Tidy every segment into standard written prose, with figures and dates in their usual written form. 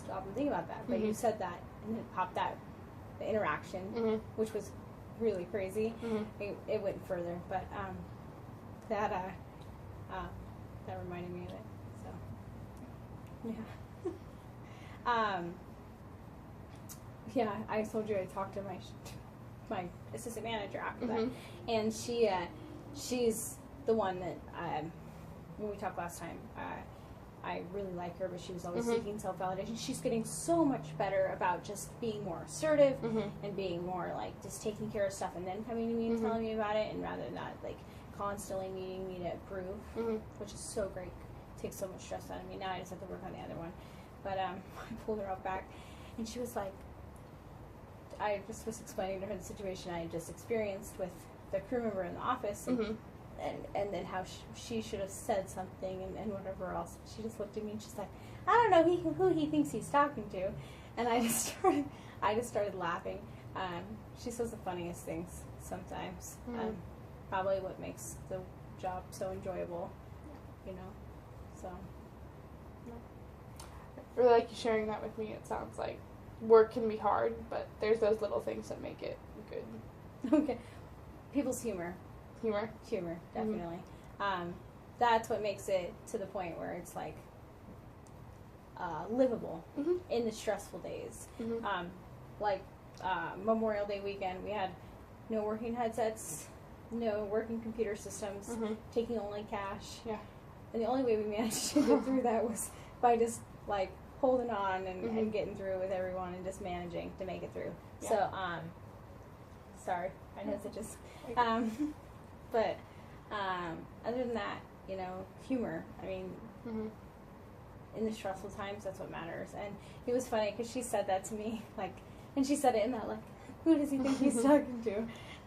stop and think about that. But you said that, and it popped out, the interaction, which was really crazy. It went further, but that reminded me of it. So yeah. Yeah, I told you I talked to my assistant manager after that, and she's the one that when we talked last time, I really like her, but she was always seeking self-validation. She's getting so much better about just being more assertive and being more like just taking care of stuff and then coming to me and telling me about it, and rather than not like constantly needing me to approve, which is so great. It takes so much stress out of me. Now I just have to work on the other one. But I pulled her out back, and she was like, I just was explaining to her the situation I had just experienced with the crew member in the office, and then how she should have said something and whatever else. She just looked at me and she's like, I don't know who he thinks he's talking to, and I just started laughing. She says the funniest things sometimes. Probably what makes the job so enjoyable, you know. So. I really like you sharing that with me. It sounds like work can be hard, but there's those little things that make it good. Okay. People's humor, definitely. That's what makes it to the point where it's like livable in the stressful days. Like Memorial Day weekend, we had no working headsets, no working computer systems, taking only cash. Yeah. And the only way we managed to get through that was by just like holding on and getting through with everyone and just managing to make it through. Yeah. So, sorry, I know it's just, but other than that, you know, humor. I mean, in the stressful times, that's what matters. And it was funny because she said that to me, like, and she said it in that, like, who does he think he's talking to?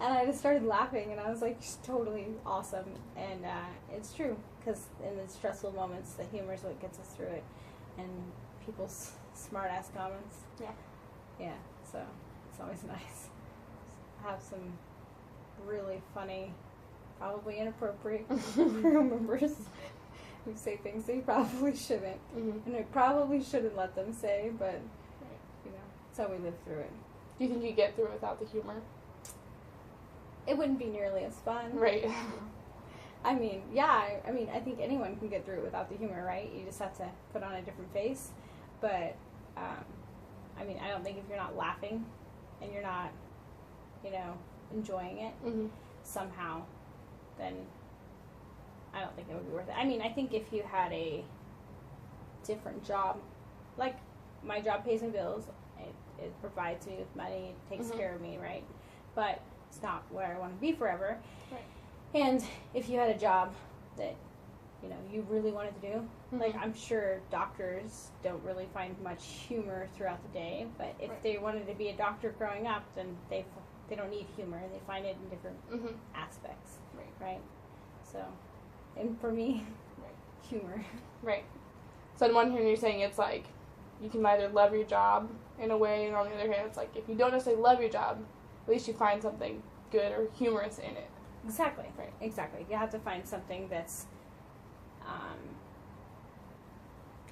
And I just started laughing, and I was like, she's totally awesome. And it's true, because in the stressful moments, the humor is what gets us through it. And people's smart-ass comments. Yeah. Yeah, so it's always nice. Have some really funny, probably inappropriate crew members who say things they probably shouldn't. And I probably shouldn't let them say, but, you know, it's how we live through it. Do you think you get through it without the humor? It wouldn't be nearly as fun. Right. I mean, yeah, I mean, I think anyone can get through it without the humor, right? You just have to put on a different face. But, I mean, I don't think if you're not laughing and you're not, you know, enjoying it somehow, then I don't think it would be worth it. I mean, I think if you had a different job, like my job pays my bills, it provides me with money, it takes care of me, right? But it's not where I want to be forever. Right. And if you had a job that, you know, you really wanted to do, like I'm sure doctors don't really find much humor throughout the day, but if they wanted to be a doctor growing up, then they don't need humor. They find it in different aspects, right? So, and for me, humor. Right. So on one hand, you're saying it's like you can either love your job in a way, and on the other hand, it's like if you don't necessarily love your job, at least you find something good or humorous in it. Exactly. Right. Exactly. You have to find something that's,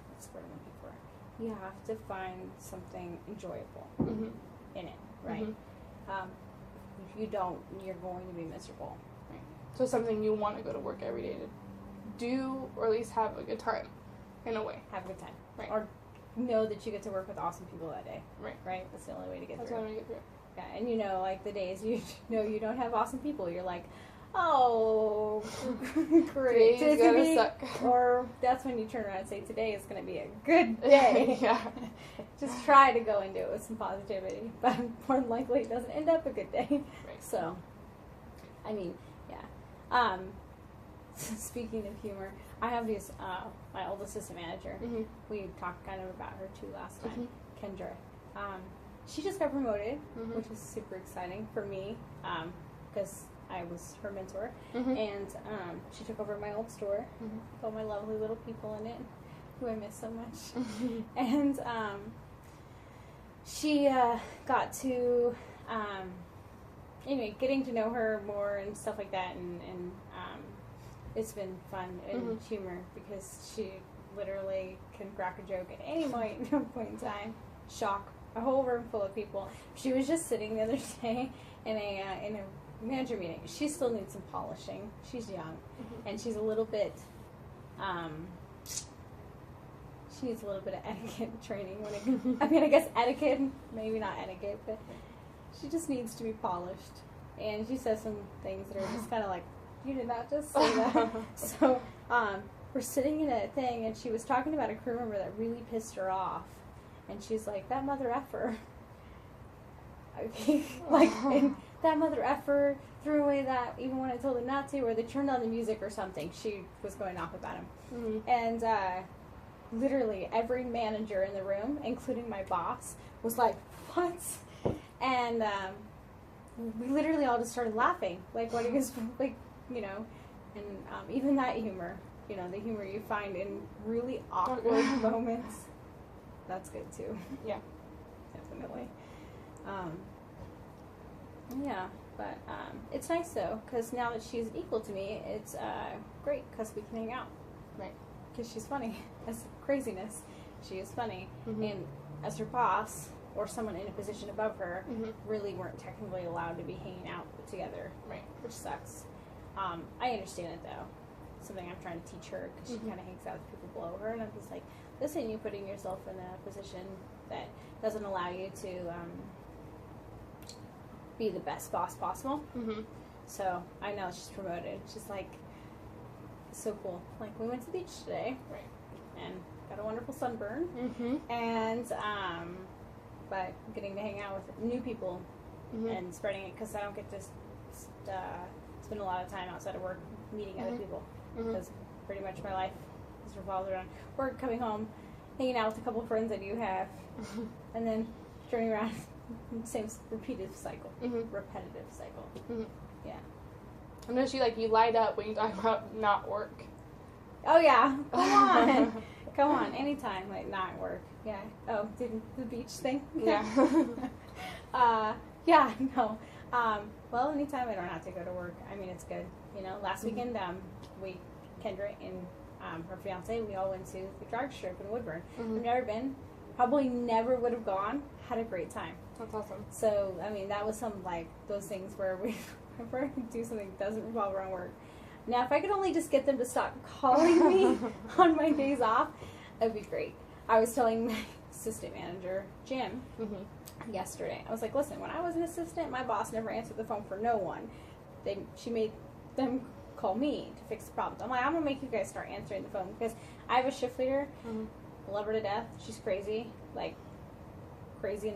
what's the word I'm looking for? You have to find something enjoyable in it, right? If you don't, you're going to be miserable. Right. So something you want to go to work every day to do, or at least have a good time, in a way. Have a good time. Right. Or know that you get to work with awesome people that day. Right. Right? That's the only way to get through. That's the only way to get through it. Yeah, and you know, like the days you know you don't have awesome people, you're like, oh, great. Today's gonna suck. Or that's when you turn around and say, today is going to be a good day. Yeah. Just try to go into it with some positivity, but more than likely it doesn't end up a good day. Right. So, I mean, yeah. Speaking of humor, I have these, my old assistant manager. We talked kind of about her too last time, Kendra. She just got promoted, which was super exciting for me, because I was her mentor, and she took over my old store with all my lovely little people in it, who I miss so much. And she got to, anyway, getting to know her more and stuff like that, and it's been fun and humor, because she literally can crack a joke at any point in time. Shock a whole room full of people. She was just sitting the other day in a manager meeting. She still needs some polishing. She's young, and she's a little bit. She needs a little bit of etiquette training I mean, I guess etiquette, maybe not etiquette, but she just needs to be polished. And she says some things that are just kind of like, you did not just say that. So, we're sitting in a thing, and she was talking about a crew member that really pissed her off. And she's like, that mother effer. Okay, like, and that mother effer threw away that, even when I told him not to, or they turned on the music or something. She was going off about him. And, literally every manager in the room, including my boss, was like, what? And we literally all just started laughing. Like, what is, like, you know, and even that humor, you know, the humor you find in really awkward moments, that's good too. Yeah, definitely. Yeah, but it's nice though, because now that she's equal to me, it's great because we can hang out. Right. Because she's funny. As craziness, she is funny. And as her boss, or someone in a position above her, really weren't technically allowed to be hanging out together. Right. Which sucks. I understand it though. Something I'm trying to teach her, because she kind of hangs out with people below her, and I'm just like, listen, you're putting yourself in a position that doesn't allow you to be the best boss possible. So I know she's promoted. She's like, so cool. Like, we went to the beach today, right, and got a wonderful sunburn, and but getting to hang out with new people and spreading it, because I don't get to spend a lot of time outside of work meeting other people, because pretty much my life is revolved around work, coming home, hanging out with a couple of friends I do have, and then turning around, same repetitive cycle. Yeah. I know you light up when you talk about not work. Oh yeah, come on. Come on, anytime, like, not work. Yeah. Oh, did the beach thing? Yeah. Yeah, no. Well, anytime I don't have to go to work, I mean, it's good. You know, last weekend, Kendra and her fiance, we all went to the drag strip in Woodburn. I've never been, probably never would have gone, had a great time. That's awesome. So, I mean, that was some, like, those things where we do something that doesn't revolve around work. Now, if I could only just get them to stop calling me on my days off, that would be great. I was telling my assistant manager, Jim, yesterday, I was like, listen, when I was an assistant, my boss never answered the phone for no one. She made them call me to fix the problems. I'm like, I'm going to make you guys start answering the phone, because I have a shift leader, love her to death. She's crazy, like, crazy in the